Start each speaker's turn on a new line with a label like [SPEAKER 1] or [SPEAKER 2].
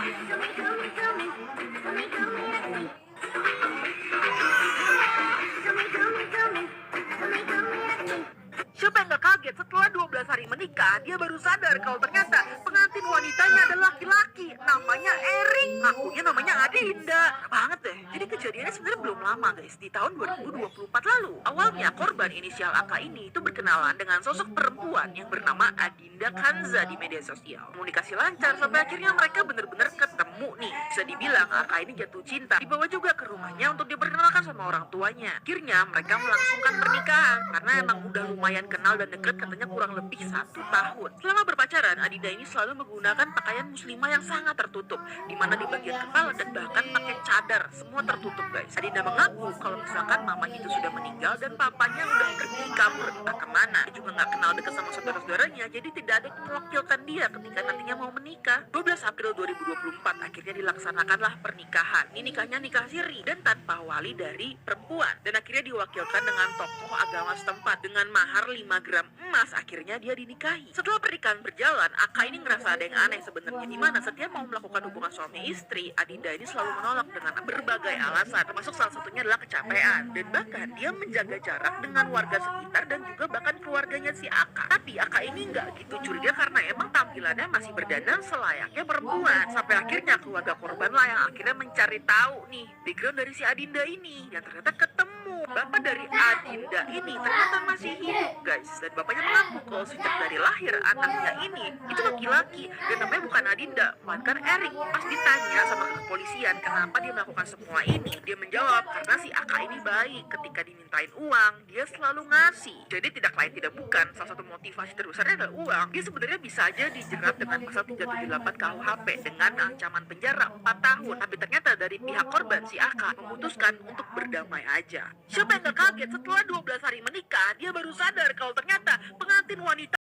[SPEAKER 1] Siapa yang gak kaget setelah 12 hari menikah, dia baru sadar kalau ternyata pengantin wanitanya adalah laki-laki. Namanya Erik, ngakunya namanya Adinda. Banget deh. Jadi kejadiannya sebenarnya belum lama guys, di tahun 2024 lalu. Awalnya korban inisial AK ini itu berkenalan dengan sosok perempuan yang bernama Adinda Kanza di media sosial. Komunikasi lancar sampai akhirnya mereka bener-bener ketemu nih. Bisa dibilang AK ini jatuh cinta. Dibawa juga ke rumahnya untuk diperkenalkan sama orang tuanya. Akhirnya mereka melangsungkan pernikahan karena emang udah lumayan kenal dan deket, katanya kurang lebih 1 tahun. Selama berpacaran, Adinda ini selalu menggunakan pakaian muslimah yang sangat tertutup, di mana di bagian kepala dan bahkan pakai cadar, semua tertutup guys. Adinda mengaku kalau misalkan mamanya itu sudah meninggal dan papanya udah pergi kabur entah kemana. Dia juga nggak kenal dekat sama saudara-saudaranya, jadi tidak ada yang mewakilkan dia ketika nantinya mau menikah. 12 April 2024 akhirnya dilaksanakanlah pernikahan. Ini nikahnya nikah siri dan tanpa wali dari perempuan, dan akhirnya diwakilkan dengan tokoh agama setempat dengan mahar 5 gram emas. Akhirnya dia dinikahi. Setelah pernikahan berjalan, Aka ini ngerasa ada yang aneh sebenarnya, di mana setiap mau melakukan hubungan suami istri, Adinda ini selalu menolak dengan berbagai alasan, termasuk salah satunya adalah kecapean, dan bahkan dia menjaga jarak dengan warga sekitar dan juga bahkan keluarganya si Aka. Tapi Aka ini nggak gitu curiga karena emang tampilannya masih berdandan selayaknya perempuan. Sampai akhirnya keluarga korban lah yang akhirnya mencari tahu nih background dari si Adinda ini, dan ternyata ketemu bapak dari Adinda ini ternyata masih hidup guys, dan bapaknya mengaku kalau sejak dari lahir anaknya ini itu laki-laki dan namanya bukan Adinda melainkan Erik. Pas ditanya sama kepolisian kenapa dia melakukan semua ini, dia menjawab karena si Aka ini baik, ketika dimintain uang dia selalu ngasih. Jadi tidak lain tidak bukan, salah satu motivasi terbesarnya adalah uang. Dia sebenarnya bisa aja dijerat dengan pasal 378 KUHP dengan ancaman penjara 4 tahun, tapi ternyata dari pihak korban si Aka memutuskan untuk berdamai aja. Siapa yang gak kaget setelah 12 hari menikah, dia baru sadar kalau ternyata pengantin wanita